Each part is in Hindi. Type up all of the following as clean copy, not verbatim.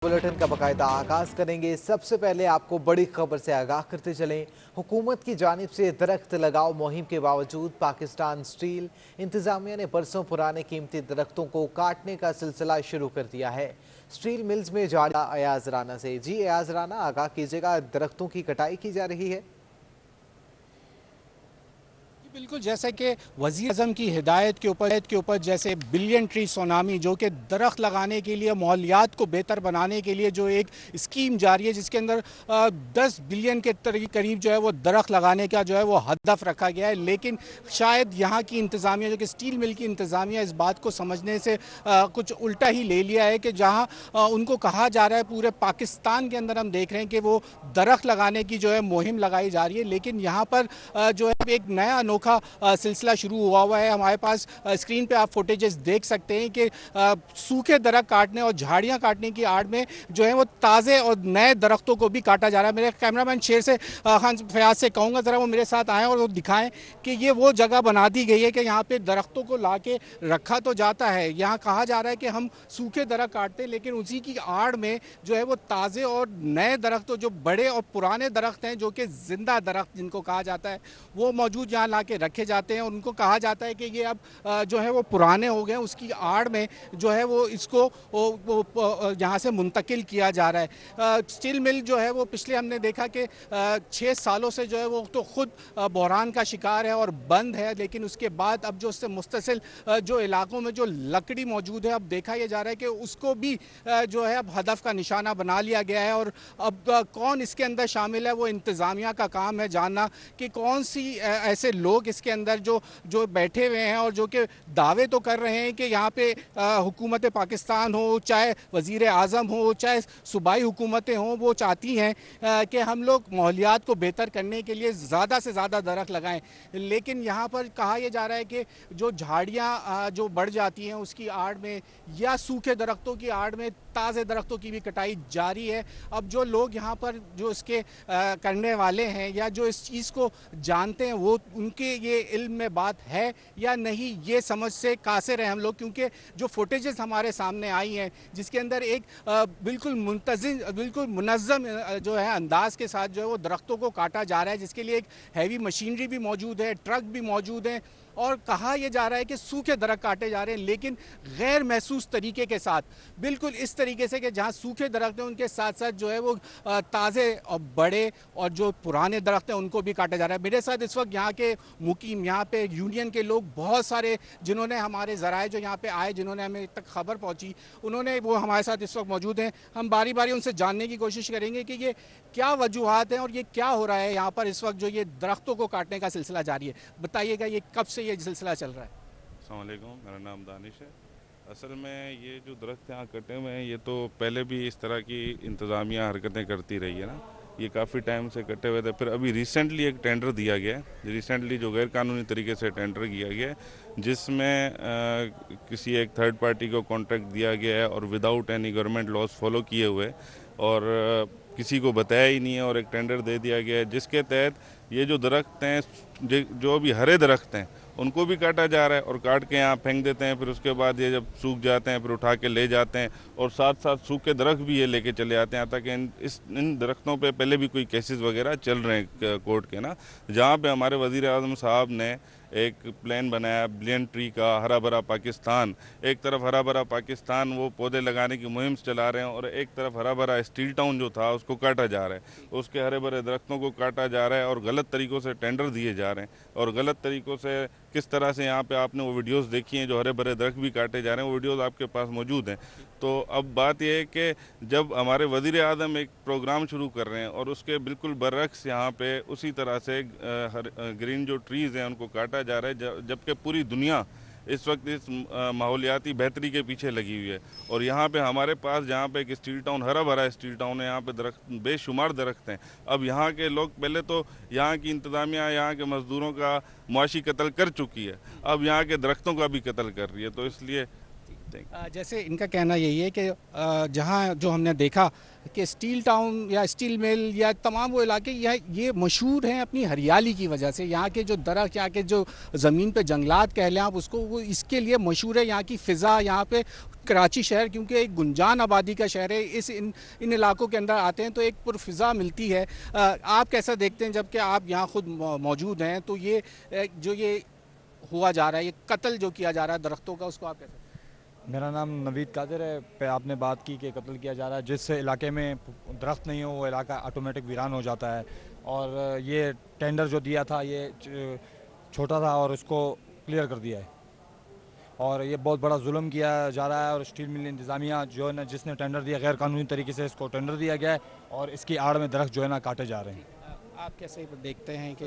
बुलेटिन का बाकायदा आगाज करेंगे। सबसे पहले आपको बड़ी खबर से आगाह करते चलें। हुकूमत की जानिब से दरख्त लगाओ मुहिम के बावजूद पाकिस्तान स्टील इंतजामिया ने बरसों पुराने कीमती दरख्तों को काटने का सिलसिला शुरू कर दिया है। स्टील मिल्स में जाड़ा अयाज राना से। जी अयाज राना, आगाह कीजिएगा, दरख्तों की कटाई की जा रही है। बिल्कुल, जैसे कि वज़ीर आज़म की हिदायत के ऊपर जैसे बिलियन ट्री सोनामी जो कि दरख्त लगाने के लिए माहौलियात को बेहतर बनाने के लिए जो एक स्कीम जारी है, जिसके अंदर 10 बिलियन के करीब जो है वो दरख्त लगाने का जो है वो हदफ रखा गया है। लेकिन शायद यहाँ की इंतज़ामिया, जो कि स्टील मिल की इंतज़ामिया, इस बात को समझने से कुछ उल्टा ही ले लिया है कि जहाँ उनको कहा जा रहा है पूरे पाकिस्तान के अंदर हम देख रहे हैं कि वो दरख्त लगाने की जो है मुहिम लगाई जा रही है, लेकिन यहाँ पर जो है एक नया अनोखा सिलसिला शुरू हुआ है। हमारे पास स्क्रीन पे आप फुटेजेस देख सकते हैं कि सूखे दरख्त काटने और झाड़ियां काटने की आड़ में जो है वो ताज़े और नए दरख्तों को भी काटा जा रहा है। मेरे कैमरामैन शेर से खान फयाज से कहूँगा ज़रा वो मेरे साथ आएँ और वो दिखाएं कि ये वो जगह बना दी गई है कि यहाँ पे दरख्तों को ला के रखा तो जाता है। यहाँ कहा जा रहा है कि हम सूखे दरख्त काटते हैं, लेकिन उसी की आड़ में जो है वो ताज़े और नए दरख्त, जो बड़े और पुराने दरख्त हैं, जो कि जिंदा दरख्त जिनको कहा जाता है, वो मौजूद यहाँ ला के रखे जाते हैं। और उनको कहा जाता है कि ये अब जो है वो पुराने हो गए, उसकी आड़ में जो है वो इसको यहाँ से मुंतकिल किया जा रहा है। स्टील मिल जो है वो पिछले हमने देखा कि 6 सालों से जो है वो तो खुद बहरान का शिकार है और बंद है, लेकिन उसके बाद अब जो उससे मुस्तसिल जो इलाकों में जो लकड़ी मौजूद है, अब देखा यह जा रहा है कि उसको भी जो है अब हदफ का निशाना बना लिया गया है। और अब कौन इसके अंदर शामिल है, वो इंतज़ामिया का काम है जानना कि कौन सी ऐसे लोग इसके अंदर जो बैठे हुए हैं और जो कि दावे तो कर रहे हैं कि यहाँ पे हुकूमत पाकिस्तान हो, चाहे वज़ीर आज़म हो, चाहे सूबाई हुकूमतें हों, वो चाहती हैं कि हम लोग माहौलियात को बेहतर करने के लिए ज़्यादा से ज़्यादा दरख्त लगाएं। लेकिन यहाँ पर कहा यह जा रहा है कि जो झाड़ियाँ जो बढ़ जाती हैं उसकी आड़ में या सूखे दरख्तों की आड़ में ताज़े दरख्तों की भी कटाई जारी है। अब जो लोग यहाँ पर जो इसके करने वाले हैं या जो इस चीज़ को जानते हैं, वो उनके ये इल्म में बात है या नहीं, ये समझ से कासिर हैं हम लोग, क्योंकि जो फुटेजेस हमारे सामने आई हैं जिसके अंदर एक बिल्कुल बिल्कुल मुनज़्ज़म जो है अंदाज के साथ जो है वो दरख्तों को काटा जा रहा है, जिसके लिए एक हैवी मशीनरी भी मौजूद है, ट्रक भी मौजूद हैं। और कहा यह जा रहा है कि सूखे दरख्त काटे जा रहे हैं, लेकिन गैर महसूस तरीके के साथ, बिल्कुल इस तरीके से कि जहां सूखे दरख्त हैं उनके साथ साथ जो है वो ताज़े और बड़े और जो पुराने दरख्त हैं उनको भी काटा जा रहा है। मेरे साथ इस वक्त यहाँ के मुकीम, यहाँ पे यूनियन के लोग बहुत सारे, जिन्होंने हमारे ज़राए जो यहाँ पे आए, जिन्होंने हमें तक खबर पहुँची, उन्होंने वो हमारे साथ इस वक्त मौजूद हैं। हम बारी बारी उनसे जानने की कोशिश करेंगे कि ये क्या वजूहात हैं और ये क्या हो रहा है यहाँ पर इस वक्त जो ये दरख्तों को काटने का सिलसिला जारी है। बताइएगा ये कब से ये सिलसिला चल रहा है? अस्सलाम वालेकुम, मेरा नाम दानिश है। असल में ये जो दरख्त यहाँ कटे हुए हैं, ये तो पहले भी इस तरह की इंतज़ामिया हरकतें करती रही है ना, ये काफ़ी टाइम से कटे हुए थे। फिर अभी रिसेंटली एक टेंडर दिया गया है, रिसेंटली जो गैर कानूनी तरीके से टेंडर किया गया है, जिसमें किसी एक थर्ड पार्टी को कॉन्ट्रैक्ट दिया गया है और without any government laws follow किए हुए, और किसी को बताया ही नहीं है और एक टेंडर दे दिया गया है, जिसके तहत ये जो दरख्त हैं, जो भी हरे दरख्त हैं, उनको भी काटा जा रहा है और काट के यहाँ फेंक देते हैं। फिर उसके बाद ये जब सूख जाते हैं फिर उठा के ले जाते हैं, और साथ साथ सूखे दरख्त भी ये लेके चले जाते हैं। ताकि इन दरख्तों पे पहले भी कोई केसेस वगैरह चल रहे हैं कोर्ट के ना, जहाँ पे हमारे वज़ीर आज़म साहब ने एक प्लान बनाया बिलियन ट्री का, हरा भरा पाकिस्तान। एक तरफ हरा भरा पाकिस्तान वो पौधे लगाने की मुहिम चला रहे हैं, और एक तरफ हरा भरा स्टील टाउन जो था उसको काटा जा रहा है, उसके हरे भरे दरख्तों को काटा जा रहा है और गलत तरीक़ों से टेंडर दिए जा रहे हैं। और गलत तरीक़ों से किस तरह से यहाँ पे आपने वो वीडियोस देखी हैं, जो हरे भरे दरख्त भी काटे जा रहे हैं, वो वीडियोस आपके पास मौजूद हैं। तो अब बात यह है कि जब हमारे वज़ीर आज़म एक प्रोग्राम शुरू कर रहे हैं और उसके बिल्कुल बरअक्स यहाँ पे उसी तरह से ग्रीन जो ट्रीज़ हैं उनको काटा जा रहा है, जबकि पूरी दुनिया इस वक्त इस माहौलियाती बेहतरी के पीछे लगी हुई है। और यहाँ पे हमारे पास जहाँ पे एक स्टील टाउन, हरा भरा स्टील टाउन है, यहाँ पे दरख्त बेशुमार दरख्त हैं। अब यहाँ के लोग, पहले तो यहाँ की इंतज़ामिया यहाँ के मज़दूरों का मुआशी कत्ल कर चुकी है, अब यहाँ के दरख्तों का भी कत्ल कर रही है। तो इसलिए जैसे इनका कहना यही है कि जहाँ जो हमने देखा कि स्टील टाउन या स्टील मिल या तमाम वो इलाके ये मशहूर हैं अपनी हरियाली की वजह से। यहाँ के जो दरख्त, यहाँ के जो ज़मीन पे जंगलात कह लें आप उसको, वो इसके लिए मशहूर है। यहाँ की फ़िज़ा, यहाँ पे कराची शहर क्योंकि एक गुंजान आबादी का शहर है, इन इलाकों के अंदर आते हैं तो एक पुरफिज़ा मिलती है। आप कैसा देखते हैं जबकि आप यहाँ खुद मौजूद हैं, तो ये जो ये हुआ जा रहा है, ये कत्ल जो किया जा रहा है दरख्तों का, उसको आप कैसे? मेरा नाम नवीद कादिर है। पे आपने बात की कि कत्ल किया जा रहा है। जिस इलाके में दरख्त नहीं हो वो इलाका ऑटोमेटिक वीरान हो जाता है। और ये टेंडर जो दिया था ये छोटा था और उसको क्लियर कर दिया है और ये बहुत बड़ा जुल्म किया जा रहा है। और स्टील मिल इंतज़ामिया जो है ना, जिसने टेंडर दिया गैर कानूनी तरीके से इसको टेंडर दिया गया है और इसकी आड़ में दरख्त जो है ना काटे जा रहे हैं। आप कैसे देखते हैं कि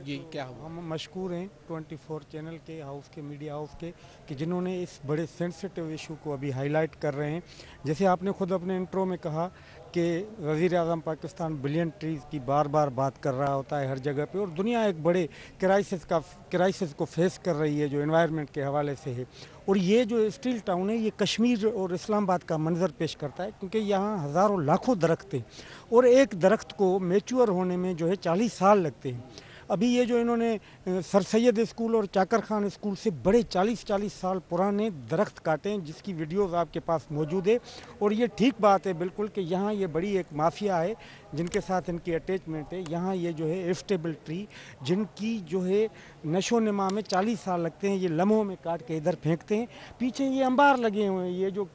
ये क्या हुआ? हम मशकूर हैं 24 चैनल के हाउस के मीडिया हाउस के कि जिन्होंने इस बड़े सेंसिटिव इशू को अभी हाईलाइट कर रहे हैं। जैसे आपने खुद अपने इंट्रो में कहा कि वज़ीर आज़म पाकिस्तान बिलियन ट्रीज़ की बार बार बात कर रहा होता है हर जगह पे, और दुनिया एक बड़े क्राइसिस को फेस कर रही है जो एनवायरनमेंट के हवाले से है। और ये जो स्टील टाउन है ये कश्मीर और इस्लामाबाद का मंजर पेश करता है, क्योंकि यहाँ हज़ारों लाखों दरख्त हैं और एक दरख्त को मैच्योर होने में जो है 40 साल लगते हैं। अभी ये जो इन्होंने सर सैयद स्कूल और चाकर खान स्कूल से बड़े 40-40 साल पुराने दरख्त काटे हैं, जिसकी वीडियोस आपके पास मौजूद है। और ये ठीक बात है बिल्कुल कि यहाँ ये बड़ी एक माफिया है जिनके साथ इनकी अटैचमेंट है। यहाँ ये जो है एफटेबल ट्री जिनकी जो है नशो नमा में 40 साल लगते हैं, ये लम्हों में काट के इधर फेंकते हैं। पीछे ये अंबार लगे हुए हैं, ये जो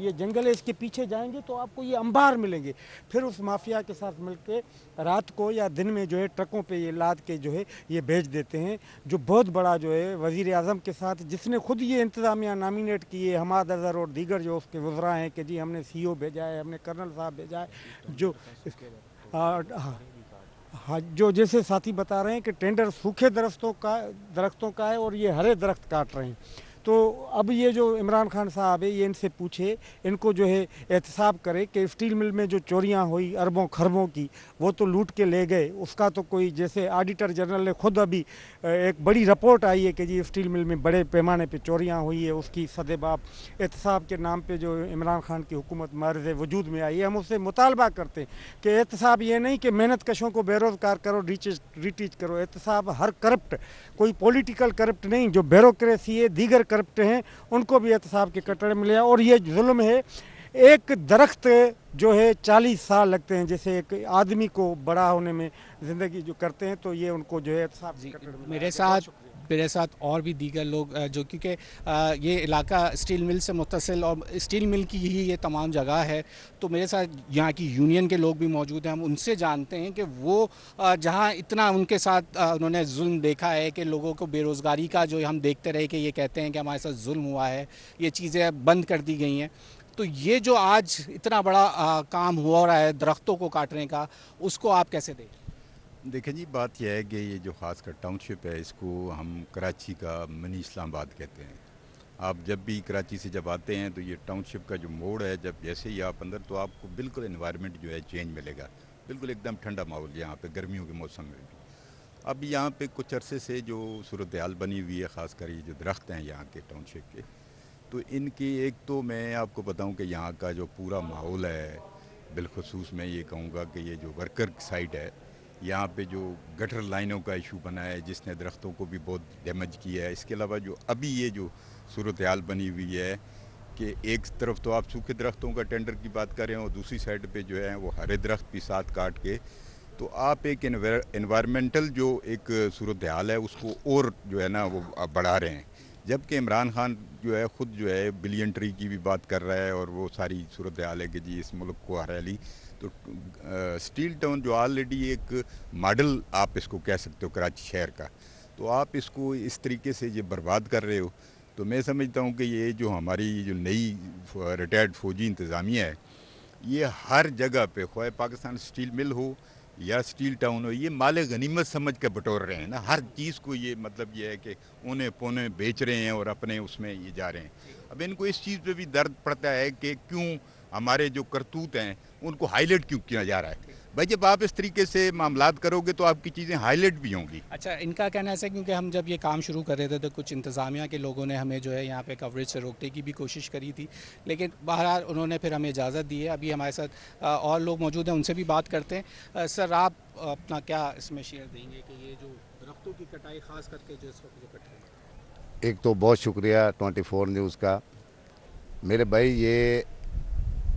ये जंगल है इसके पीछे जाएंगे तो आपको ये अंबार मिलेंगे। फिर उस माफिया के साथ मिलके रात को या दिन में जो है ट्रकों पे ये लाद के जो है ये बेच देते हैं। जो बहुत बड़ा जो है वज़ीर आज़म के साथ, जिसने खुद ये इंतज़ामिया नामिनेट किए, हमाद अज़हर और दीगर जो उसके वज़रा हैं कि जी हमने CO भेजा है, हमने कर्नल साहब भेजा है, जो हाँ जो जैसे साथी बता रहे हैं कि टेंडर सूखे दरख्तों का है और ये हरे दरख्त काट रहे हैं। तो अब ये जो इमरान खान साहब है ये इनसे पूछे, इनको जो है एहतसाब करे कि स्टील मिल में जो चोरियां हुई अरबों खरबों की, वो तो लूट के ले गए, उसका तो कोई, जैसे ऑडिटर जनरल ने खुद अभी एक बड़ी रिपोर्ट आई है कि जी स्टील मिल में बड़े पैमाने पे चोरियां हुई है, उसकी सदेबाप एहतसाब के नाम पे जो इमरान खान की हुकूमत मार्ज वजूद में आई है। हम उससे मुतालबा करते हैं कि एहतसाब ये नहीं कि मेहनत कशों को बेरोज़गार करो, रिटीच करो। एहतसाब हर करप्ट, कोई पॉलिटिकल करप्ट नहीं, जो ब्यूरोक्रेसी है दीगर करप्ट हैं उनको भी एहतसाब के कटड़े मिले। और ये जुल्म है, एक दरख्त जो है 40 साल लगते हैं, जैसे एक आदमी को बड़ा होने में ज़िंदगी जो करते हैं, तो ये उनको जो है एहतसाब के कटड़े मिले। मेरे साथ और भी दीगर लोग जो, क्योंकि ये इलाका स्टील मिल से मुत्तसिल और स्टील मिल की ही ये तमाम जगह है, तो मेरे साथ यहाँ की यूनियन के लोग भी मौजूद हैं। हम उनसे जानते हैं कि वो जहाँ इतना उनके साथ उन्होंने जुल्म देखा है कि लोगों को बेरोज़गारी का जो हम देखते रहे कि ये कहते हैं कि हमारे साथ जुल्म हुआ है, ये चीज़ें बंद कर दी गई हैं। तो ये जो आज इतना बड़ा काम हो रहा है दरख्तों को काटने का, उसको आप कैसे देखें? देखें जी, बात यह है कि ये जो ख़ासकर टाउनशिप है इसको हम कराची का मिनी इस्लामाबाद कहते हैं। आप जब भी कराची से जब आते हैं तो ये टाउनशिप का जो मोड़ है, जब जैसे ही आप अंदर, तो आपको बिल्कुल एनवायरनमेंट जो है चेंज मिलेगा, बिल्कुल एकदम ठंडा माहौल यहाँ पे गर्मियों के मौसम में भी। अब यहाँ पे कुछ अरसे से जो सूरत हाल बनी हुई है, ख़ासकर ये जो दरख्त हैं यहाँ के टाउनशिप के, तो इनकी एक तो मैं आपको बताऊँ कि यहाँ का जो पूरा माहौल है, बिलखसूस मैं ये कहूँगा कि ये जो वर्कर साइड है, यहाँ पे जो गटर लाइनों का इशू बना है जिसने दरख्तों को भी बहुत डैमेज किया है। इसके अलावा जो अभी ये जो सूरत हाल बनी हुई है कि एक तरफ तो आप सूखे दरख्तों का टेंडर की बात कर रहे हैं और दूसरी साइड पे जो है वो हरे दरख्त भी साथ काट के, तो आप एक एनवायरमेंटल जो एक सूरत हाल है उसको और जो है ना वो बढ़ा रहे हैं। जबकि इमरान खान जो है ख़ुद जो है बिलियन ट्री की भी बात कर रहा है और वो सारी सूरत हाल है कि जी इस मुल्क को हरियाली। तो स्टील टाउन जो ऑलरेडी एक मॉडल आप इसको कह सकते हो कराची शहर का, तो आप इसको इस तरीके से ये बर्बाद कर रहे हो। तो मैं समझता हूँ कि ये जो हमारी जो नई रिटायर्ड फ़ौजी इंतज़ामिया है, ये हर जगह पे, ख्वाह पाकिस्तान स्टील मिल हो या स्टील टाउन हो, ये माले गनीमत समझ के बटोर रहे हैं ना हर चीज़ को। ये मतलब ये है कि उन्हें पौने बेच रहे हैं और अपने उसमें ये जा रहे हैं। अब इनको इस चीज़ पे भी दर्द पड़ता है कि क्यों हमारे जो करतूत हैं उनको हाईलाइट क्यों किया जा रहा है। भाई जब आप इस तरीके से मामलात करोगे तो आपकी चीज़ें हाईलाइट भी होंगी। अच्छा, इनका कहना है क्योंकि हम जब ये काम शुरू कर रहे थे तो कुछ इंतज़ामिया के लोगों ने हमें जो है यहाँ पे कवरेज से रोकने की भी कोशिश करी थी, लेकिन बहरहाल उन्होंने फिर हमें इजाज़त दी है। अभी हमारे साथ और लोग मौजूद हैं, उनसे भी बात करते हैं। सर, आप अपना क्या इसमें शेयर देंगे कि ये जो दरख्तों की कटाई ख़ास करके जो इस वक्त जो कट रही है? एक तो बहुत शुक्रिया 24 न्यूज़ का मेरे भाई ये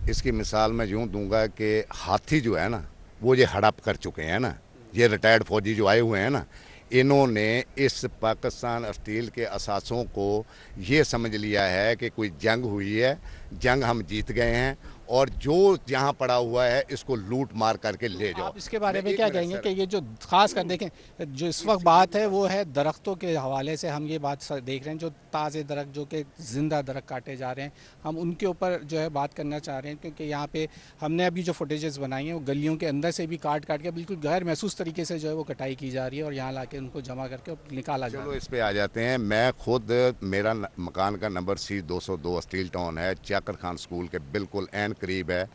इसकी मिसाल मैं यूँ दूंगा कि हाथी जो है ना वो ये हड़प कर चुके हैं ना, ये रिटायर्ड फौजी जो आए हुए हैं ना, इन्होंने इस पाकिस्तान स्टील के असासों को ये समझ लिया है कि कोई जंग हुई है, जंग हम जीत गए हैं और जो यहाँ पड़ा हुआ है इसको लूट मार करके ले जाओ। आप इसके बारे में क्या कहेंगे कि ये जो खास कर देखें जो इस वक्त बात है वो है दरख्तों के हवाले से, हम ये बात देख रहे हैं जो ताज़े दरख्त जो कि ज़िंदा दरख्त काटे जा रहे हैं, हम उनके ऊपर जो है बात करना चाह रहे हैं क्योंकि यहाँ पे हमने अभी जो फुटेजेस बनाई हैं वो गलियों के अंदर से भी काट के बिल्कुल गैर महसूस तरीके से जो है वो कटाई की जा रही है और यहाँ ला के उनको जमा करके निकाला जा रहा है। चलो इस पे आ जाते हैं। मैं खुद मेरा मकान का नंबर C202 स्टील टाउन है, चाकर खान स्कूल के बिल्कुल एन करीब है।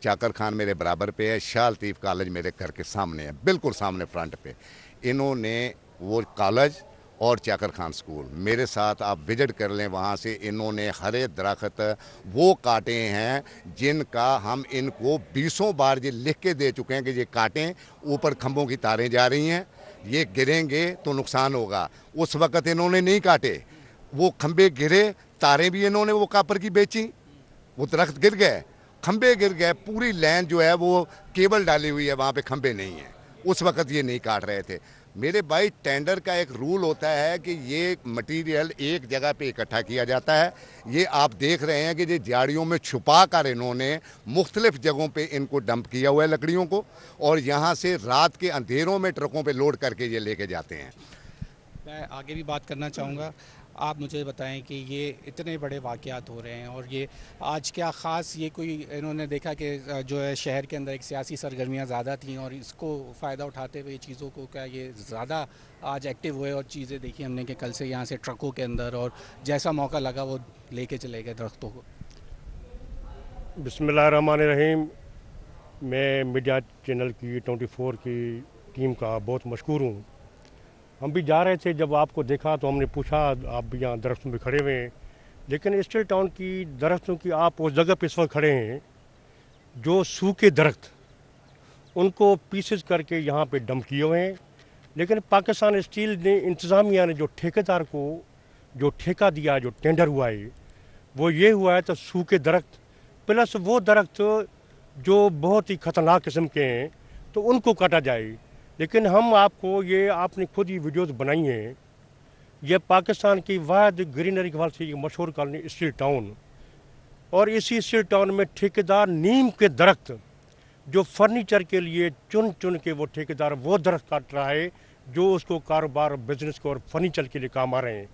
चाकर खान मेरे बराबर पे है, शाह लतीफ़ कॉलेज मेरे घर के सामने है, बिल्कुल सामने फ्रंट पे। इन्होंने वो कॉलेज और चाकर खान स्कूल मेरे साथ आप विजिट कर लें, वहाँ से इन्होंने हरे दरख्त वो काटे हैं जिनका हम इनको 20 बार ये लिख के दे चुके हैं कि ये काटें। ऊपर खंभों की तारें जा रही हैं, ये गिरेंगे तो नुकसान होगा। उस वक़्त इन्होंने नहीं काटे, वो खंभे गिरे, तारें भी इन्होंने वो कापर की बेची, वो दरख्त गिर गए, खंभे गिर गए, पूरी लाइन जो है वो केबल डाली हुई है, वहाँ पे खंभे नहीं हैं। उस वक़्त ये नहीं काट रहे थे। मेरे भाई टेंडर का एक रूल होता है कि ये मटेरियल एक जगह पे इकट्ठा किया जाता है। ये आप देख रहे हैं कि ये झाड़ियों में छुपा कर इन्होंने मुख्तलिफ जगहों पे इनको डंप किया हुआ है लकड़ियों को, और यहाँ से रात के अंधेरों में ट्रकों पे लोड करके ये लेके जाते हैं। मैं आगे भी बात करना चाहूँगा। आप मुझे बताएं कि ये इतने बड़े वाक़यात हो रहे हैं और ये आज क्या ख़ास ये कोई इन्होंने देखा कि जो है शहर के अंदर एक सियासी सरगर्मियाँ ज़्यादा थीं और इसको फ़ायदा उठाते हुए चीज़ों को क्या ये ज़्यादा आज एक्टिव हुए और चीज़ें देखी हमने कि कल से यहाँ से ट्रकों के अंदर और जैसा मौका लगा वो लेके चले गए दरख्तों को। बिस्मिल्लाहिर्रहमानिर्रहीम। मैं मीडिया चैनल की 24 की टीम का बहुत मशकूर हूँ। हम भी जा रहे थे, जब आपको देखा तो हमने पूछा आप भी यहाँ दरख्तों में खड़े हुए हैं, लेकिन स्टील टाउन की दरख्तों की आप उस जगह पर इस वक्त खड़े हैं जो सूखे दरख्त उनको पीसेस करके यहाँ पे डंप किए हुए हैं। लेकिन पाकिस्तान स्टील ने इंतज़ामिया ने जो ठेकेदार को जो ठेका दिया, जो टेंडर हुआ है वो ये हुआ है तो सूखे दरख्त प्लस वो दरख्त जो बहुत ही ख़तरनाक किस्म के हैं तो उनको काटा जाए। लेकिन हम आपको ये आपने खुद ही वीडियोस बनाई हैं, ये पाकिस्तान की वाद ग्रीनरी के हवाले से ये मशहूर कॉलोनी स्टील टाउन, और इसी स्टील टाउन में ठेकेदार नीम के दरख्त जो फर्नीचर के लिए चुन चुन के वो ठेकेदार वो दरख्त काट रहा है जो उसको कारोबार बिजनेस को और फर्नीचर के लिए काम आ रहे हैं।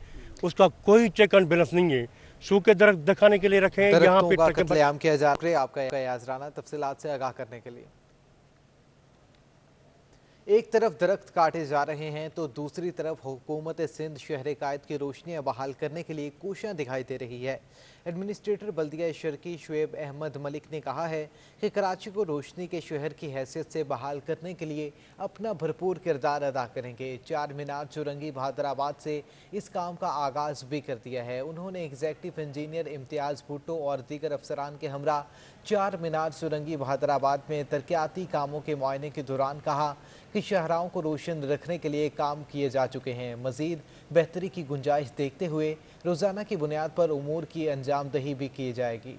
उसका कोई चेक एंड बैलेंस नहीं है। सूखे दरख्त दिखाने के लिए रखे हैं, यहाँ पे कत्लेआम किया जा रहा है। आपका याजराना तफसीलात से आगाह करने के लिए। एक तरफ दरख्त काटे जा रहे हैं तो दूसरी तरफ हुकूमत सिंध शहर कायद की रोशनियां बहाल करने के लिए कोशियां दिखाई दे रही है। एडमिनिस्ट्रेटर बल्दिया शर्की शुएब अहमद मलिक ने कहा है कि कराची को रोशनी के शहर की हैसियत से बहाल करने के लिए अपना भरपूर किरदार अदा करेंगे। चार मीनार चुरंगी बहादराबाद से इस काम का आगाज भी कर दिया है। उन्होंने एग्जेक्टिव इंजीनियर इम्तियाज़ भुट्टो और दीगर अफसरान के हमरा चार मीनार चुरंगी बहादराबाद में तरक्याती कामों के मुआयने के दौरान कहा कि शाहराहों को रोशन रखने के लिए काम किए जा चुके हैं। मजीद बेहतरी की गुंजाइश देखते हुए रोज़ाना की बुनियाद पर उमूर की अंजामदही भी की जाएगी।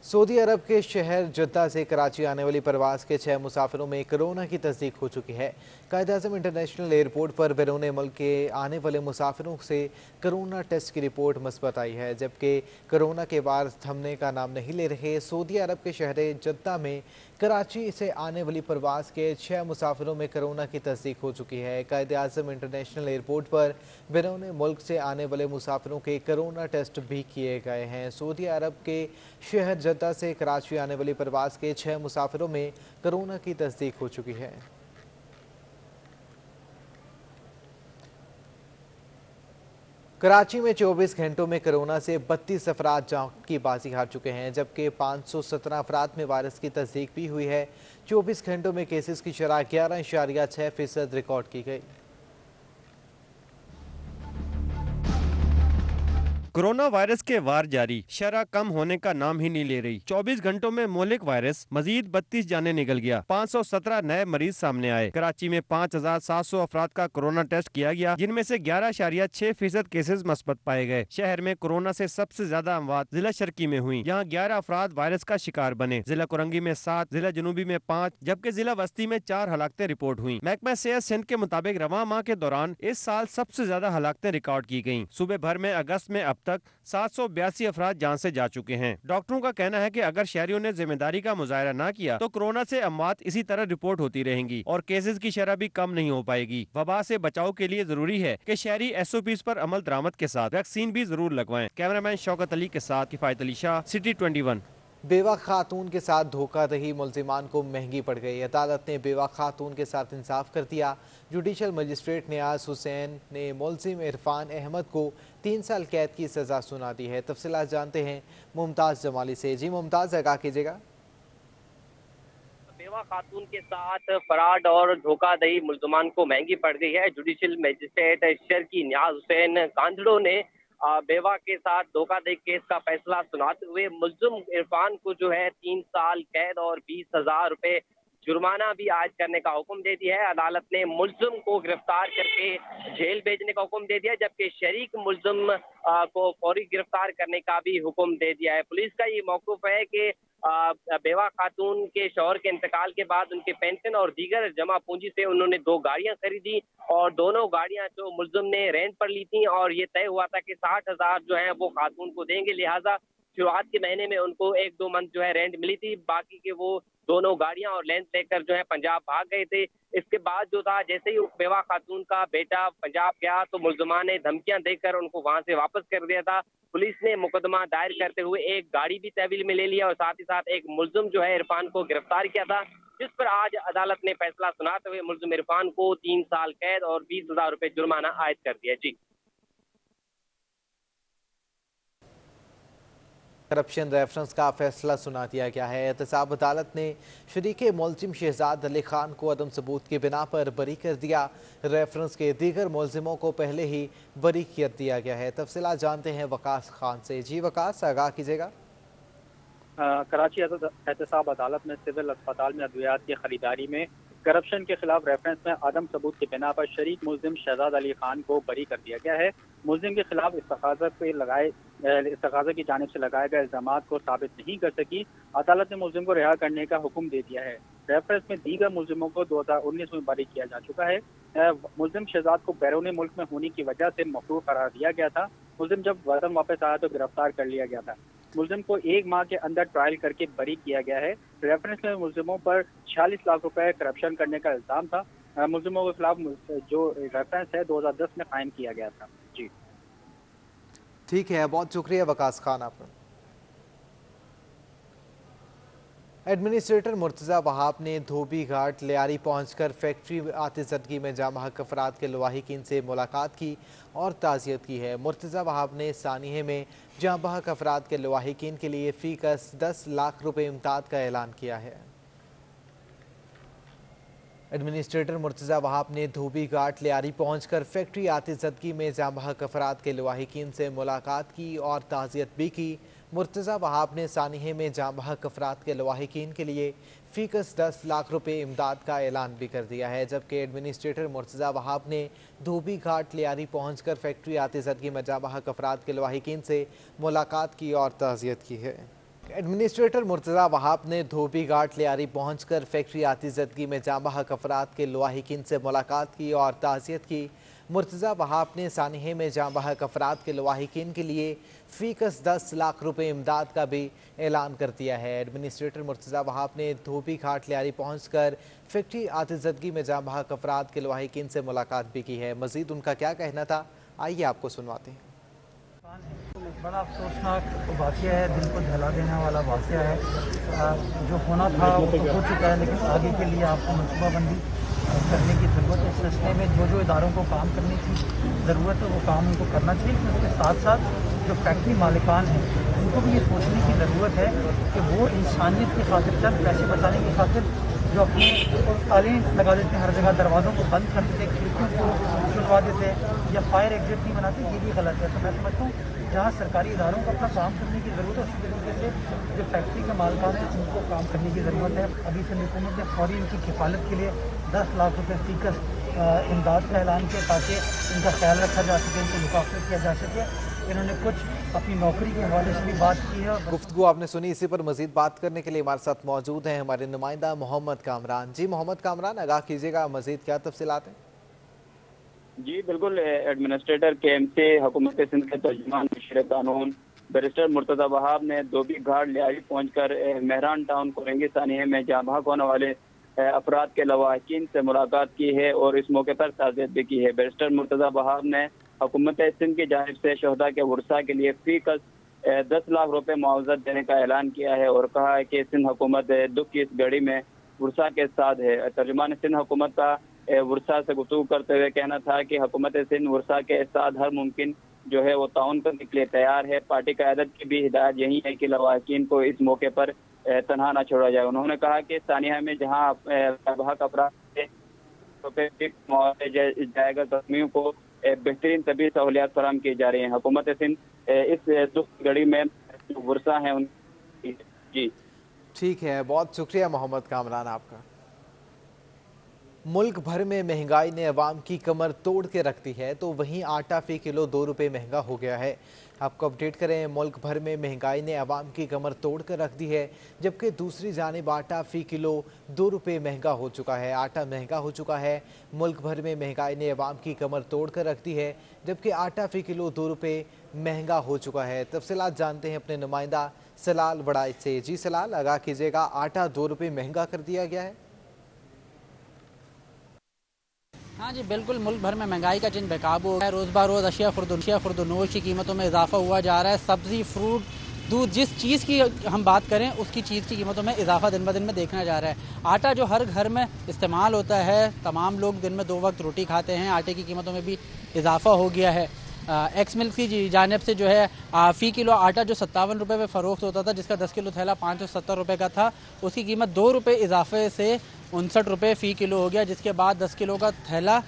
सऊदी अरब के शहर जद्दा से कराची आने वाली परवाज़ के 6 मुसाफिरों में कोरोना की तस्दीक हो चुकी है। कायद-ए-आज़म इंटरनेशनल एयरपोर्ट पर बैरून मुल्क के आने वाले मुसाफिरों से कोरोना टेस्ट की रिपोर्ट मस्बत आई है, जबकि कोरोना के बाद थमने का नाम नहीं ले रहे। सऊदी अरब के शहर जद्दा में कराची से आने वाली परवाज़ के 6 मुसाफिरों में कोरोना की तस्दीक हो चुकी है। कायद-ए-आज़म इंटरनेशनल एयरपोर्ट पर बैरून मुल्क से आने वाले मुसाफिरों के कोरोना टेस्ट भी किए गए हैं। सऊदी अरब के शहर जद्दा से कराची आने वाली परवाज़ के 6 मुसाफिरों में कोरोना की तस्दीक हो चुकी है। कराची में 24 घंटों में कोरोना से 32 अफराद जान की बाजी हार चुके हैं, जबकि 517 अफराद में वायरस की तस्दीक भी हुई है। 24 घंटों में केसेस की शरह 11.6% रिकॉर्ड की गई। कोरोना वायरस के वार जारी, शरह कम होने का नाम ही नहीं ले रही। 24 घंटों में मोलिक वायरस मजीद 32 जाने निकल गया। 517 नए मरीज सामने आए। कराची में 5700 अफराद का कोरोना टेस्ट किया गया, जिनमें से 11.6% केसेस मस्बत पाए गए। शहर में कोरोना से सबसे ज्यादा अमवात जिला शर्की में हुई। यहाँ 11 अफराद वायरस का शिकार बने। जिला कोरंगी में 7, जिला जनूबी में 5, जबकि जिला वस्ती में 4 हलाकतें रिपोर्ट हुई। महकमा सेहत सिंध के मुताबिक रवां माह के दौरान इस साल सबसे ज्यादा हलाकतें रिकॉर्ड की गयी। सूबे भर में अगस्त में अब तक 782 अफराद जान से जा चुके हैं। डॉक्टरों का कहना है कि अगर शहरियों ने जिम्मेदारी का मुजाहरा न किया तो कोरोना से अमवात इसी तरह रिपोर्ट होती रहेंगी और केसेस की शरह भी कम नहीं हो पाएगी। वबा से बचाव के लिए जरूरी है कि शहरी SOPs पर अमल दरामद के साथ वैक्सीन भी जरूर लगवाएं। कैमरामैन शौकत अली के साथ किफायत अली शाह, सिटी 21। बेवा खातून के साथ धोखाधड़ी मुल्जिमान को महंगी पड़ गई। अदालत ने बेवा खातून के साथ इंसाफ कर दिया। जुडिशल मजिस्ट्रेट नियाज हुसैन ने मुल्जिम इरफान अहमद को 3 साल कैद की सजा सुना दी है। तफसीलात जानते हैं मुमताज जमाली से। जी मुमताज, आगाह कीजिएगा। बेवा खातून के साथ फराड और धोखाधड़ी मुल्जिमान को महंगी पड़ गई है। जुडिशल मजिस्ट्रेट शर्की नियाज हुसैन कांदड़ो ने बेवा के साथ धोखाधड़ी केस का फैसला सुनाते हुए मुल्जिम इरफान को जो है 3 साल कैद और 20,000 रुपए जुर्माना भी आयद करने का हुक्म दे दिया है। अदालत ने मुल्जिम को गिरफ्तार करके जेल भेजने का हुक्म दे दिया, जबकि शरीक मुल्जिम को फौरी गिरफ्तार करने का भी हुक्म दे दिया है। पुलिस का ये मौक़िफ़ है कि बेवा खातून के शौहर के इंतकाल के बाद उनके पेंशन और दीगर जमा पूंजी से उन्होंने 2 गाड़ियां खरीदी और दोनों गाड़ियां जो मुल्जिम ने रेंट पर ली थी और ये तय हुआ था कि 60,000 जो है वो खातून को देंगे। लिहाजा शुरुआत के महीने में उनको 1-2 मंथ जो है रेंट मिली थी, बाकी के वो दोनों गाड़ियां और लेंस लेकर जो है पंजाब भाग गए थे। इसके बाद जो था, जैसे ही बेवा खातून का बेटा पंजाब गया तो मुल्जिमान ने धमकियां देकर उनको वहां से वापस कर दिया था। पुलिस ने मुकदमा दायर करते हुए एक गाड़ी भी तहवील में ले लिया और साथ ही साथ एक मुल्जिम जो है इरफान को गिरफ्तार किया था, जिस पर आज अदालत ने फैसला सुनाते हुए मुल्जिम इरफान को 3 साल कैद और 20,000 रुपए जुर्माना आयद कर दिया। जी, करप्शन रेफरेंस का फैसला सुना दिया गया है। एहतसाब अदालत ने शरीके मुल्जिम शहजाद अली खान को अदम सबूत की बिना पर बरी कर दिया। रेफरेंस के दीगर मुल्जिमों को पहले ही बरी कर दिया गया है। तफसीलात जानते हैं वकास खान से। जी वकास, आगाह कीजिएगा। कराची एहतसाब अदालत ने सिविल अस्पताल में अद्वियात की खरीदारी में करप्शन के खिलाफ रेफरेंस में आदम सबूत की बिना पर शरीक मुल्जिम शहजाद अली खान को बरी कर दिया गया है। मुल्जिम के खिलाफ इस्तग़ाज़ा की जानिब से लगाए गए इल्ज़ाम को साबित नहीं कर सकी। अदालत ने मुल्जिम को रिहा करने का हुक्म दे दिया है। रेफरेंस में दीगर मुल्जिमों को 2019 में बरी किया जा चुका है। मुल्जिम शहजाद को बैरून मुल्क में होने की वजह से मफरूर करार दिया गया था। मुल्जिम जब वतन वापस आया तो गिरफ्तार कर लिया गया था। मुल्जिम को 1 माह के अंदर ट्रायल करके बरी किया गया है। रेफरेंस में मुल्जिमों पर 46 लाख रुपए करप्शन करने का इल्जाम था। मुल्जिमों के खिलाफ जो रेफरेंस है 2010 में कायम किया गया था। जी ठीक है, बहुत शुक्रिया वकास खान आपका। एडमिनिस्ट्रेटर मुर्तज़ा वहाब ने धोबी घाट लियारी पहुंचकर फैक्ट्री आतिज़दगी में जामा हक अफराद के लवाहिकीन से मुलाकात की और ताज़ियत की है। मुर्तज़ा वहाब ने सानिहे में जामा हक अफराद के लवाहिकीन के लिए फ़ीकस 10 लाख रुपए इमदाद का ऐलान किया है। एडमिनिस्ट्रेटर मुर्तज़ा वहाब ने धोबी घाट लियारी पहुंचकर फैक्ट्री आतिज़दगी में जामा हक अफराद के लवाहिकीन से मुलाकात की और ताज़ियत भी की। मुर्तज़ा वहाब ने सानिहे में जामा हक अफराद के लवाहिकीन के लिए फ़ीकस 10 लाख रुपए इमदाद का ऐलान भी कर दिया है। जबकि एडमिनिस्ट्रेटर मुर्तज़ा वहाब ने धोबी घाट लियारी पहुंचकर फैक्ट्री आतिज़दगी में जामा हक अफराद के लवाहिकीन से मुलाकात की और ताज़ियत की है। एडमिनिस्ट्रेटर मुर्तज़ा वहाब ने धोबी घाट लियारी पहुंचकर फैक्ट्री आतिज़दगी में जामा हक अफराद के लवाहिकीन से मुलाकात की और ताज़ियत की। मुर्तज़ा वहाब ने सानिहे में जामा हक अफराद के लवाहिकीन के लिए फ़ीकस 10 लाख रुपए इमदाद का भी ऐलान कर दिया है। एडमिनिस्ट्रेटर मुर्तज़ा वहाब ने धोबी घाट लियारी पहुंचकर फैक्ट्री आतिज़दगी में जामा हक अफराद के लवाहिकीन से मुलाकात भी की है। मज़ीद उनका क्या कहना था, आइए आपको सुनवाते हैं। बड़ा अफसोसनाक वाक़या है, दिल को दहला देने वाला वाक़या है। जो होना था वो तो हो चुका है, लेकिन आगे के लिए आपको मनसूबाबंदी करने की ज़रूरत है। इस सिलसिले में जो इदारों को काम करने की ज़रूरत है वो काम उनको करना चाहिए। उसके साथ साथ जो फैक्ट्री मालिकान हैं उनको भी ये सोचने की ज़रूरत है कि वो इंसानियत की खातिर, चंद पैसे बचाने की खातिर जो अपने ताले लगा देते हैं, हर जगह दरवाज़ों को बंद कर देते हैं, खिड़कियों को लिखवा देते हैं या फायर एग्जिट नहीं बनाते, ये भी गलत है। तो मैं समझता हूँ जहाँ सरकारी इदारों को अपना काम करने की ज़रूरत है, उसी तरीके से जो फैक्ट्री के मालिकान हैं उनको काम करने की ज़रूरत है। अभी से हुकूमत ने फौरी इनकी किफ़ालत के लिए 10 लाख रुपये फ़ीकस इमदाद का ऐलान किया ताकि इनका ख्याल रखा जा सके, इनको मुकाफिर किया जा सके। इन्होंने कुछ अपनी नौकरी के हवाले से भी बात की है। गुफ्तगू आपने सुनी। इसी पर मजीद बात करने के लिए हमारे साथ मौजूद हैं हमारे नुमाइंदा मोहम्मद कामरान। जी मोहम्मद कामरान, आगाह कीजिएगा, मजीद क्या तफसीलात हैं? जी बिल्कुल, एडमिनिस्ट्रेटर KMC हुकूमत सिंध के तर्जुमान मुशीर कानून बैरिस्टर मुर्तज़ा वहाब ने धोबी घाट लियारी पहुंचकर मेहरान टाउन कोरंगी सानिया में जाँ बहक होने वाले अफराद के लवाहिकीन से मुलाकात की है और इस मौके पर ताज़ियत भी की है। बैरिस्टर मुर्तज़ा वहाब ने हुकूमत सिंध की जानिब से शहदा के वर्सा के लिए फ़ीकस 10 लाख रुपए मुआवजा देने का ऐलान किया है और कहा है कि सिंध हुकूमत दुख की इस घड़ी में वर्सा के साथ है। तर्जुमान सिंध हुकूमत का वर्सा से गुफ्तगू करते हुए कहना था कि हुकूमत सिंध वर्सा के साथ हर मुमकिन जो है वो ताउन करने के लिए तैयार है। पार्टी क़यादत की भी हिदायत यही है कि लवाहिकीन को इस मौके पर तनहा न छोड़ा जाए। उन्होंने कहा कि सानिया में जहाँ बहक अपराध जाएगा, जख्मियों को बेहतरीन तबी सहूलियात फराहम की जा रही हैं। हुकूमत सिंध इस दुख घड़ी में जो वर्सा है उन जी ठीक है, बहुत शुक्रिया मोहम्मद कामरान आपका। मुल्क भर में महंगाई ने अवाम की कमर तोड़ के रख दी है, तो वहीं आटा फी किलो 2 रुपये महंगा हो गया है। आपको अपडेट करें, मुल्क भर में महंगाई ने अवाम की कमर तोड़ कर रख दी है, जबकि दूसरी जानिब आटा फी किलो 2 रुपये महंगा हो चुका है। आटा महंगा हो चुका है। मुल्क भर में महंगाई ने अवाम की कमर तोड़ कर रख दी है, जबकि आटा फी किलो 2 रुपये महंगा हो चुका है। तफसीलात जानते हैं अपने नुमाइंदा सलाल बड़ाई से। जी सलाल, आगाह कीजिएगा, आटा 2 रुपये महंगा कर दिया गया है? हाँ जी बिल्कुल, मुल्क भर में महंगाई का जिन बेकाबू हो गया है। रोज़ ब रोज़ अशिया खुर्दनोश की कीमतों में इजाफा हुआ जा रहा है। सब्ज़ी, फ्रूट, दूध, जिस चीज़ की हम बात करें उसकी चीज़ की कीमतों में इजाफा दिन ब दिन में देखना जा रहा है। आटा जो हर घर में इस्तेमाल होता है, तमाम लोग दिन में 2 वक्त रोटी खाते हैं, आटे की कीमतों में भी इजाफा हो गया है। एक्स मिल्क की जानिब से जो है फ़ी किलो आटा जो 57 रुपये में फ़रोख्त होता था, जिसका 10 किलो थैला 570 रुपये का था, उसकी कीमत 2 रुपये इजाफे से 59 रुपये फ़ी किलो हो गया, जिसके बाद 10 किलो का थैला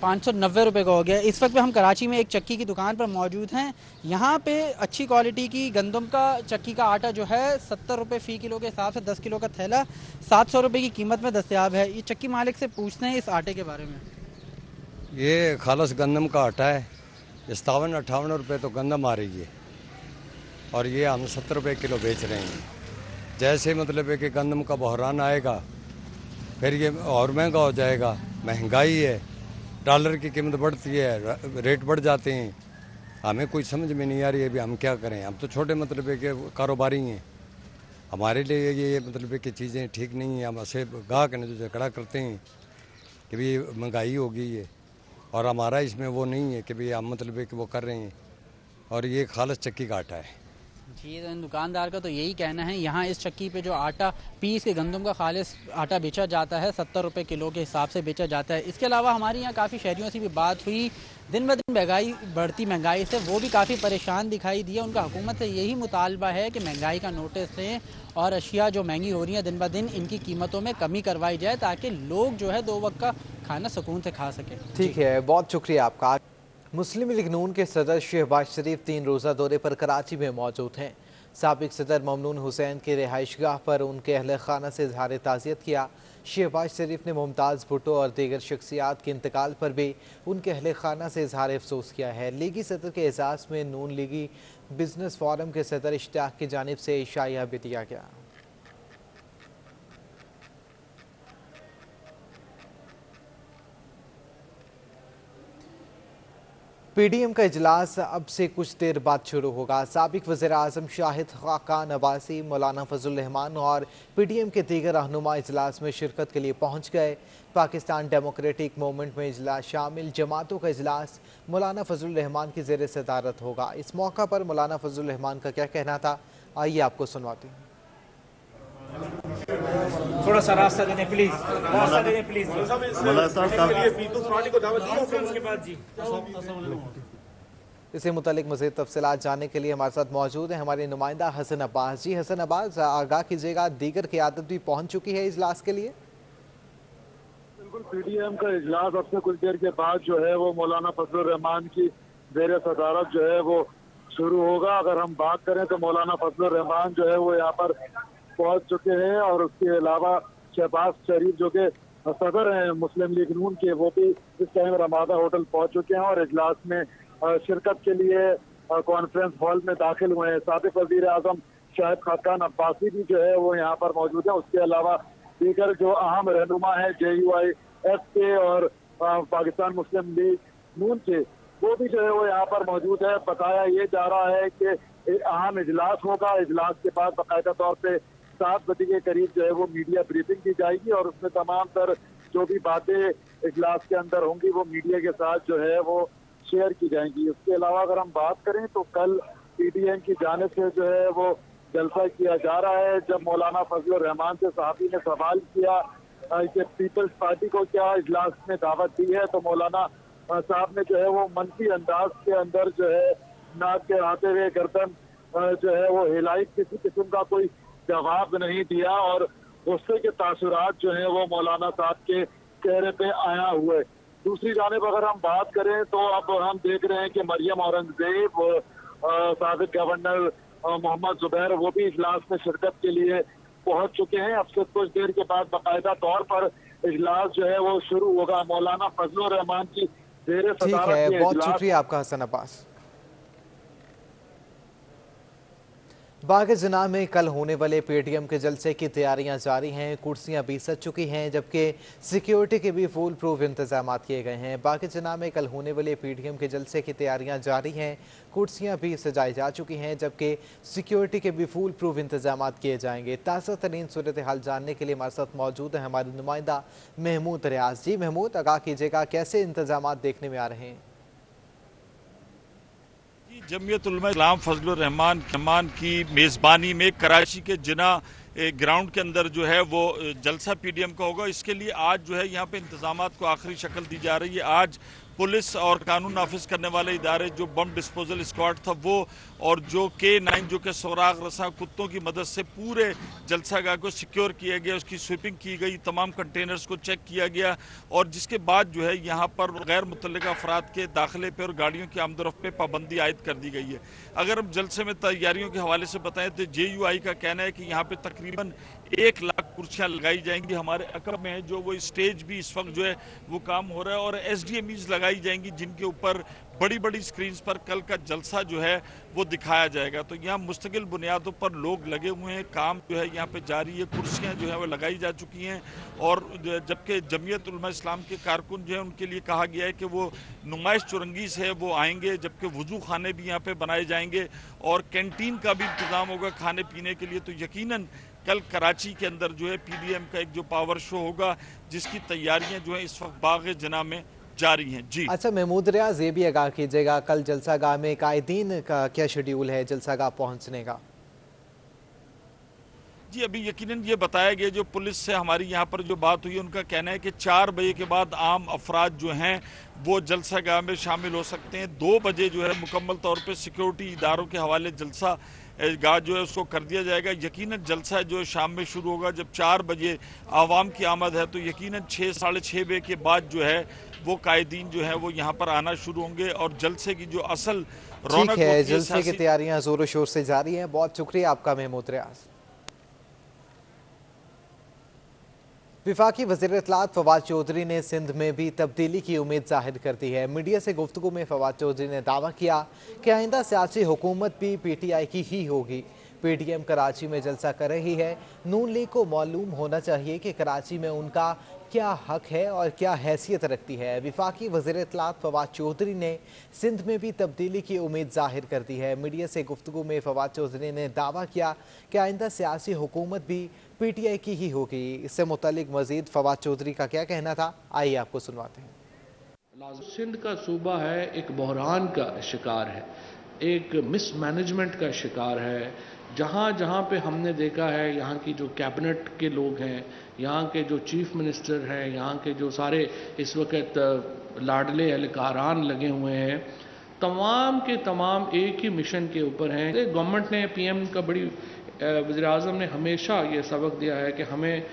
590 रुपये का हो गया। इस वक्त हम कराची में एक चक्की की दुकान पर मौजूद हैं। यहाँ पे अच्छी क्वालिटी की गंदम का चक्की का आटा जो है 70 रुपये फ़ी किलो के हिसाब से 10 किलो का थैला 700 रुपये की कीमत में दस्तयाब है। ये चक्की मालिक से पूछते हैं इस आटे के बारे में। ये खालस गंदम का आटा है, 57-58 रुपये तो गंदम आ रही है और ये हम 70 रुपये किलो बेच रहे हैं। जैसे मतलब है कि गंदम का बहरान आएगा फिर ये और महंगा हो जाएगा। महंगाई है, डॉलर की कीमत बढ़ती है, रेट बढ़ जाते हैं। हमें कोई समझ में नहीं आ रही है अभी हम क्या करें। हम तो छोटे मतलब है कि कारोबारी हैं, हमारे लिए ये मतलब है कि चीज़ें ठीक नहीं हैं। हम ऐसे गाहक ने जो झगड़ा करते हैं कि भाई महंगाई हो गई है और हमारा इसमें वो नहीं है कि भाई हम मतलब है कि वो कर रहे हैं। और ये खालस चक्की का आटा है जी। दुकानदार का तो यही कहना है, यहाँ इस चक्की पे जो आटा पीस के गंदम का खालिस आटा बेचा जाता है 70 रुपये किलो के हिसाब से बेचा जाता है। इसके अलावा हमारे यहाँ काफ़ी शहरियों से भी बात हुई, दिन ब दिन महंगाई बढ़ती महंगाई से वो भी काफ़ी परेशान दिखाई दिए। उनका हुकूमत से यही मुतालबा है कि महंगाई का नोटिस लें और अशिया जो महंगी हो रही हैं दिन ब दिन इनकी कीमतों में कमी करवाई जाए ताकि लोग जो है 2 वक्त का खाना सुकून से खा सकें। ठीक है, बहुत शुक्रिया आपका। मुस्लिम लीग नून के सदर शहबाज शरीफ 3 रोज़ा दौरे पर कराची में मौजूद हैं। साबिक सदर ममनून हुसैन के रिहाइशगाह पर उनके अहल खाना से इजहार ताज़ियत किया। शहबाज शरीफ ने मुमताज़ भुट्टो और दीगर शख्सियात के इंतकाल पर भी उनके अहल खाना से इजहार अफसोस किया है। लीगी सदर के एजाज़ में नून लीगी बिजनेस फोरम के सदर इश्तियाक की जानिब से इशाया भी दिया गया। पीडीएम का इजलास अब से कुछ देर बाद शुरू होगा। साबिक वज़ीर-ए-आज़म शाहिद खाकान अब्बासी, मौलाना फजलुर रहमान और पीडीएम के दीगर रहनुमा इजलास में शिरकत के लिए पहुँच गए। पाकिस्तान डेमोक्रेटिक मूवमेंट में इजलास शामिल जमातों का इजलास मौलाना फजलुर रहमान की ज़ेर सदारत होगा। इस मौका पर मौलाना फजलुर रहमान का क्या कहना था, आइए आपको सुनवाते हैं। थोड़ा सा रास्ता देने प्लीज, रास्ता देने प्लीज। इससे मुतालिक मज़ीद तफसीलात जानने के लिए हमारे साथ मौजूद हैं हमारे नुमाइंदा हसन अब्बास। जी हसन अब्बास, आगाह कीजिएगा, दीगर क़यादत भी पहुँच चुकी है इजलास के लिए? बिल्कुल पीडीएम का इजलास अब से कुछ देर के बाद जो है वो मौलाना फजलुर रहमान की ज़ेर सदारत जो है वो शुरू होगा। अगर हम बात करें तो मौलाना फजलुर रहमान जो है वो यहाँ पर पहुंच चुके हैं और उसके अलावा शहबाज शरीफ जो कि सदर हैं मुस्लिम लीग नून के, वो भी इस टाइम रमादा होटल पहुंच चुके हैं और इजलास में शिरकत के लिए कॉन्फ्रेंस हॉल में दाखिल हुए हैं। साबिक वजीर आजम शाहिद खाकान अब्बासी भी जो है वो यहाँ पर मौजूद है। उसके अलावा दीगर जो अहम रहनुमा है JUIF के और पाकिस्तान मुस्लिम लीग नून के, वो भी जो है वो यहाँ पर मौजूद है। बताया ये जा रहा है कि अहम इजलास होगा। इजलास के बाद बाकायदा तौर पे 7 बजे के करीब जो है वो मीडिया ब्रीफिंग की जाएगी और उसमें तमाम तर जो भी बातें इजलास के अंदर होंगी वो मीडिया के साथ जो है वो शेयर की जाएंगी। उसके अलावा अगर हम बात करें तो कल PDM की जानिब से जो है वो जलसा किया जा रहा है। जब मौलाना फजलुर रहमान से सहाफ़ी ने सवाल किया कि पीपल्स पार्टी को क्या इजलास में दावत दी है, तो मौलाना साहब ने जो है वो मनफी अंदाज के अंदर जो है नाक के आते हुए गर्दन जो है वो हिलाई, किसी किस्म का कोई जवाब नहीं दिया और गुस्से के तासुरात जो है वो मौलाना साहब के चेहरे पे आया हुए। दूसरी जानिब अगर हम बात करें तो अब हम देख रहे हैं कि मरियम औरंगजेब, साबिक गवर्नर मोहम्मद जुबैर, वो भी इजलास में शिरकत के लिए पहुंच चुके हैं। अब से कुछ देर के बाद बाकायदा तौर पर इजलास जो है वो शुरू होगा। मौलाना फजलुर रहमान की ज़ेर ठीक सदारत है, ये बहुत इजलास शुक्रिया आपका हसन अब्बास। बाग़-ए-जनाब में कल होने वाले PDM के जलसे की तैयारियां जारी हैं। कुर्सियां भी सज चुकी हैं जबकि सिक्योरिटी के भी फुल प्रूफ इंतजाम किए गए हैं। बाग़-ए-जनाब में कल होने वाले PDM के जलसे की तैयारियां जारी हैं। कुर्सियां भी सजाई जा चुकी हैं जबकि सिक्योरिटी के भी फुल प्रूफ इंतजाम किए जाएंगे। ताज़ा तरीन सूरत हाल जानने के लिए हमारे साथ मौजूद है हमारे नुमाइंदा महमूद रियाज। जी महमूद, आगाह कीजिएगा कैसे इंतजाम देखने में आ रहे हैं? जमीयत उलमा इस्लाम फजलुर रहमान की मेज़बानी में कराची के जिना ग्राउंड के अंदर जो है वो जलसा PDM का होगा। इसके लिए आज जो है यहाँ पे इंतजामात को आखिरी शक्ल दी जा रही है। आज पुलिस और कानून नाफिज करने वाले इदारे, जो बम डिस्पोजल स्क्वाड था वो, और जो K9 जो कि सुराग रसा कुत्तों की मदद से पूरे जलसागाह को सिक्योर किया गया, उसकी स्वीपिंग की गई, तमाम कंटेनर्स को चेक किया गया और जिसके बाद जो है यहाँ पर गैर मुतल्लिका अफराद के दाखिले पे और गाड़ियों की आमदरफ्त पे पाबंदी आयद कर दी गई है। अगर हम जलसे में तैयारियों के हवाले से बताएं तो JUI का कहना है कि यहाँ पे तकरीबन 1 लाख कुर्सियाँ लगाई जाएंगी। हमारे अकब में है जो वो स्टेज भी इस वक्त जो है वो काम हो रहा है और SDMEs लगाई जाएंगी जिनके ऊपर बड़ी बड़ी स्क्रीन्स पर कल का जलसा जो है वो दिखाया जाएगा। तो यहाँ मुस्तकिल बुनियादों पर लोग लगे हुए हैं, काम जो है यहाँ पे जारी है, कुर्सियाँ जो है वो लगाई जा चुकी हैं और जबकि जमीयत उलमा इस्लाम के कारकुन जो है उनके लिए कहा गया है कि वो नुमाइश चुरंगी से वो आएंगे, जबकि वजू खाने भी यहाँ पे बनाए जाएंगे और कैंटीन का भी इंतज़ाम होगा खाने पीने के लिए। तो यकीनन कल कराची के अंदर जो है PDM का एक जो पावर शो होगा जिसकी तैयारियां जो है इस वक्त बाग़-ए-जनाब में जारी हैं। जी अच्छा महमूद रियाज, ये भी आगाह कीजिएगा कल जलसागाह में कायदीन का क्या शेड्यूल है जलसागाह पहुंचने का? जी अभी यकीनन ये बताया गया, जो पुलिस से हमारी यहाँ पर जो बात हुई उनका कहना है कि 4 बजे के बाद आम अफराद जो हैं वो जलसागाह में शामिल हो सकते हैं। 2 बजे जो है मुकम्मल तौर पे सिक्योरिटी इदारों के हवाले जलसा गाह जो है उसको कर दिया जाएगा। यकीनन जलसा जो है शाम में शुरू होगा। जब 4 बजे आवाम की आमद है तो यकीनन 6 साढ़े 6 बजे के बाद जो है वो कायदीन जो है वो यहाँ पर आना शुरू होंगे और जलसे की जो असल रौनक है, जलसे की तैयारियां जोरों शोर से जारी हैं। बहुत शुक्रिया आपका महमूद रियाज। विफाकी वज़ीर इत्तलात फवाद चौधरी ने सिंध में भी तब्दीली की उम्मीद जाहिर कर दी है। मीडिया से गुफ्तगू में फवाद चौधरी ने दावा किया कि आइंदा सियासी हुकूमत भी PTI की ही होगी। PDM कराची में जलसा कर रही है। नून लीग को मालूम होना चाहिए कि कराची में उनका क्या हक है और क्या हैसियत रखती है। विफाकी वज़ीर इत्तलात फवाद चौधरी ने सिंध में भी तब्दीली की उम्मीद जाहिर कर दी है। मीडिया से गुफ्तगू में फवाद चौधरी ने दावा किया कि आइंदा सियासी हुकूमत भी PTI की ही होगी। इससे मुतालिक मजीद फवाद चौधरी का क्या कहना था, आइए आपको सुनवाते हैं। सिंध का सूबा है एक बहरान का शिकार है, एक मिसमैनेजमेंट का शिकार है। जहाँ जहाँ पे हमने देखा है यहाँ की जो कैबिनेट के लोग हैं, यहाँ के जो चीफ मिनिस्टर हैं, यहाँ के जो सारे इस वक्त लाडले एहलकारान लगे हुए हैं, तमाम के तमाम एक ही मिशन के ऊपर हैं। गवर्नमेंट ने PM का बड़ी वज़ीर आज़म ने हमेशा ये सबक दिया है कि हमें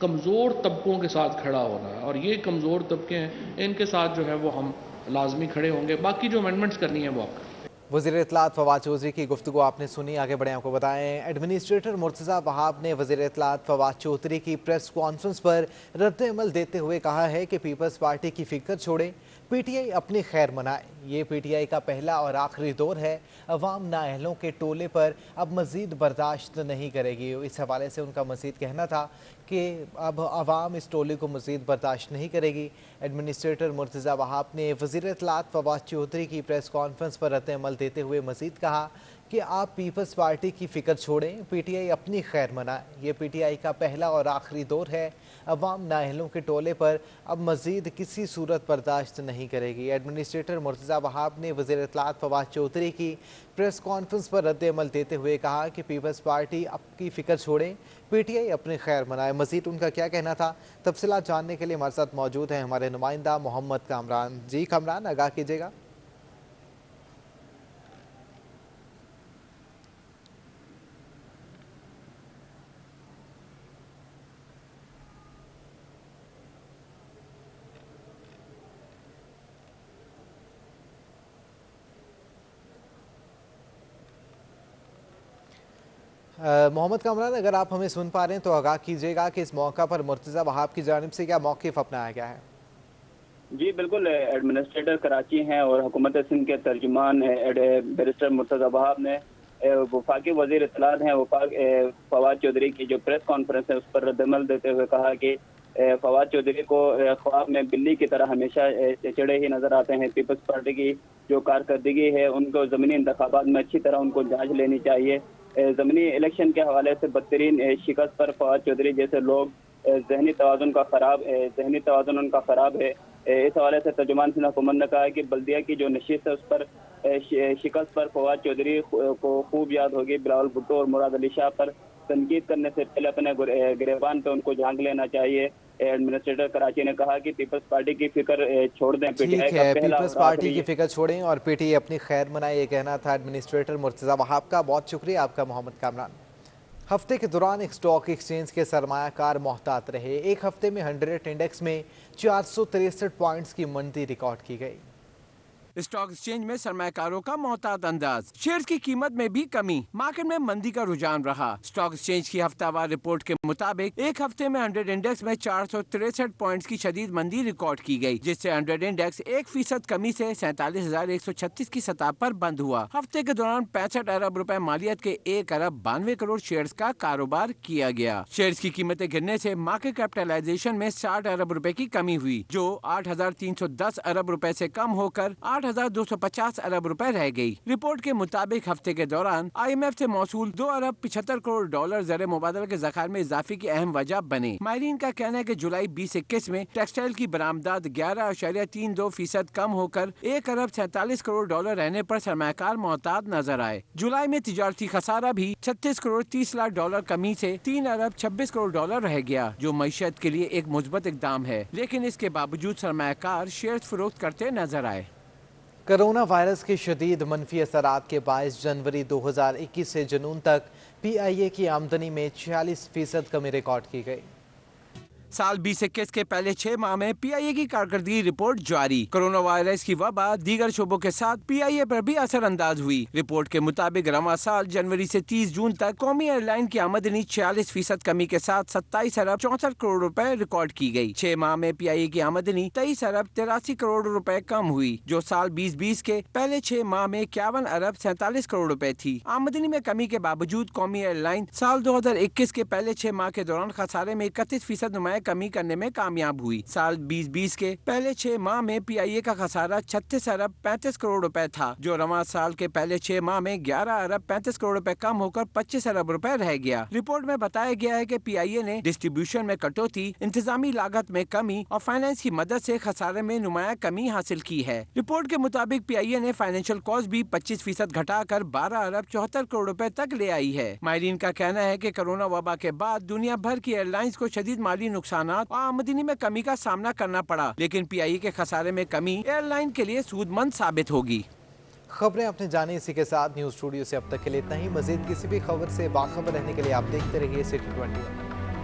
कमज़ोर तबकों के साथ खड़ा होना है, और ये कमज़ोर तबके हैं, इनके साथ जो है वो हम लाजमी खड़े होंगे। बाकी जो अमेंडमेंट्स करनी है वो आप वज़ीर इत्तलात फवाद चौधरी की गुफ्तगू आपने सुनी। आगे बढ़े आपको बताएं, एडमिनिस्ट्रेटर मुर्तज़ा वहाब ने वज़ीर इत्तलात फवाद चौधरी की प्रेस कॉन्फ्रेंस पर रद्द-ए-अमल देते हुए कहा है कि पीपल्स पार्टी की फिक्र छोड़ें, पीटीआई अपनी खैर मनाए। ये पीटीआई का पहला और आखिरी दौर है, अवाम नाअहलों के टोले पर अब मज़ीद बर्दाश्त नहीं करेगी। इस हवाले से उनका मज़ीद कहना था कि अब अवाम इस टोले को मज़ीद बर्दाश्त नहीं करेगी। एडमिनिस्ट्रेटर मुर्तज़ा वहाब ने वज़ीर इत्तलात फवाद चौधरी की प्रेस कॉन्फ्रेंस पर रद्द-ए-अमल देते हुए मज़ीद कहा कि आप पीपल्स पार्टी की फ़िक्र छोड़ें, पीटीआई अपनी खैर मनाए। ये पीटीआई का पहला और आखिरी दौर है, अवाम नाअहलों के टोले पर अब मज़ीद किसी सूरत बर्दाश्त नहीं करेगी। एडमिनिस्ट्रेटर मुर्तज़ा वहाब ने वज़ीर इत्तलात फवाद चौधरी की प्रेस कॉन्फ्रेंस पर रद्द-ए-अमल देते हुए कहा कि पीपल्स पार्टी आपकी फ़िक्र छोड़ें, पीटीआई अपनी खैर मनाए। मज़ीद उनका क्या कहना था, तफसीलात जानने के लिए हमारे साथ मौजूद हैं हमारे नुमाइंदा मोहम्मद कामरान। जी कामरान, आगाह कीजिएगा। मोहम्मद कामरान, अगर आप हमें सुन पा रहे हैं तो आगाह कीजिएगा कि इस मौका पर मुर्तज़ा वहाब की जानिब से क्या मौक़िफ़ अपनाया गया है? जी बिल्कुल, एडमिनिस्ट्रेटर कराची हैं और हुकूमत सिंध के तर्जुमान बैरिस्टर मुर्तज़ा वहाब ने वफाकी वज़ीर इत्तलात हैं फवाद चौधरी की जो प्रेस कॉन्फ्रेंस है उस पर रद्द-ए-अमल देते हुए कहा कि फवाद चौधरी को ख्वाब में बिल्ली की तरह हमेशा चढ़े ही नजर आते हैं। पीपल्स पार्टी की जो कारकर्दगी है उनको ज़मीनी इंतखाबात में अच्छी तरह उनको जांच लेनी चाहिए। ज़मीनी इलेक्शन के हवाले से बदतरीन शिकस्त पर फवाद चौधरी जैसे लोग जहनी तवाज़ुन उनका ख़राब है। इस हवाले से तर्जुमान सिंध हुकूमत ने कहा है कि बल्दिया की जो नशिस्त है उस पर शिकस्त पर फवाद चौधरी को खूब याद होगी। बिलावल भुट्टो और मुराद अली शाह पर तनकीद करने से पहले अपने गिरबान पे उनको झांक लेना चाहिए। एडमिनिस्ट्रेटर कराची ने कहा कि पीपल्स पार्टी की फिक्र छोड़ दें, ठीक है, पीपल्स पार्टी की फिक्र छोड़ें और पीटीआई अपनी खैर मनाए, ये कहना था एडमिनिस्ट्रेटर मुर्तज़ा वहाब का। बहुत शुक्रिया आपका मोहम्मद कामरान। हफ्ते के दौरान एक स्टॉक एक्सचेंज के सरमायाकार मोहतात रहे। एक हफ्ते में 100 इंडेक्स में 463 पॉइंट्स की मंदी रिकॉर्ड की गई। स्टॉक एक्सचेंज में सरमायाकारों का मोहतात अंदाज, शेयर्स की कीमत में भी कमी, मार्केट में मंदी का रुझान रहा। स्टॉक एक्सचेंज की हफ्तावार रिपोर्ट के मुताबिक एक हफ्ते में 100 इंडेक्स में 463 पॉइंट्स की शदीद मंदी रिकॉर्ड की गई, जिससे 100 इंडेक्स 1% कमी से 47,136 की सतह पर बंद हुआ। हफ्ते के दौरान 65 अरब रुपए मालियत के 1 अरब 92 करोड़ शेयर्स का कारोबार किया गया। शेयर्स की कीमतें गिरने से मार्केट कैपिटलाइजेशन में 60 अरब रुपए की कमी हुई, जो 8,310 अरब रुपए से कम होकर 8,250 अरब रुपए रह गई। रिपोर्ट के मुताबिक हफ्ते के दौरान IMF से मौसूल 2 अरब 75 करोड़ डॉलर ज़र मुबादला के ज़खायर में इजाफे की अहम वजह बने। माहिरीन का कहना है कि जुलाई 2021 में टेक्सटाइल की बरामदात 11.32% कम होकर 1 अरब 47 करोड़ डॉलर रहने पर सरमायाकार मोहतात नजर आए। जुलाई में तिजारती खसारा भी 36 करोड़ 30 लाख डॉलर कमी से 3 अरब 26 करोड़ डॉलर रह गया, जो मईशत के लिए एक मुस्बत इकदाम है, लेकिन इसके बावजूद सरमायाकार शेयर्स फरोख्त करते नजर आए। कोरोना वायरस के शदीद मनफी असरात के बायस जनवरी 2021 से जुनून तक PIA की आमदनी में 46% कमी रिकॉर्ड की गई। साल 2021 के पहले 6 माह में PIA की कारकर्दगी रिपोर्ट जारी। कोरोना वायरस की वबा दीगर शोबों के साथ PIA पर भी असर अंदाज हुई। रिपोर्ट के मुताबिक रवां साल जनवरी से 30 जून तक कौमी एयरलाइन की आमदनी 46% कमी के साथ 27 अरब 64 करोड़ रुपए रिकॉर्ड की गई। 6 माह में PIA की आमदनी 23 अरब 83 करोड़ रुपए कम हुई, जो साल 2020 के पहले 6 माह में 51 अरब 47 करोड़ रुपए थी। आमदनी में कमी के बावजूद कौमी एयरलाइन साल 2021 के पहले 6 माह के दौरान खसारे में 31% नुमाया कमी करने में कामयाब हुई। साल 2020 के पहले 6 माह में PIA का खसारा 36 अरब 35 करोड़ रुपए था, जो रवां साल के पहले 6 माह में 11 अरब 35 करोड़ रुपए कम होकर 25 अरब रुपए रह गया। रिपोर्ट में बताया गया है कि PIA ने डिस्ट्रीब्यूशन में कटौती, इंतजामी लागत में कमी और फाइनेंस की मदद से खसारे में नुमाया कमी हासिल की है। रिपोर्ट के मुताबिक PIA ने फाइनेंशियल कॉस्ट भी 25% घटाकर 12 अरब 74 करोड़ रुपए तक ले आई है। माहिरीन का कहना है कि कोरोना वबा के बाद दुनिया भर की एयरलाइंस को शदीद माली नुकसान और आमदनी में कमी का सामना करना पड़ा, लेकिन PIA के खसारे में कमी एयरलाइन के लिए सूदमंद साबित होगी। खबरें आपने जानी, इसी के साथ न्यूज़ स्टूडियो से अब तक के लिए इतना ही। मजीद किसी भी खबर से बाखबर रहने के लिए आप देखते रहिए सिटी 21।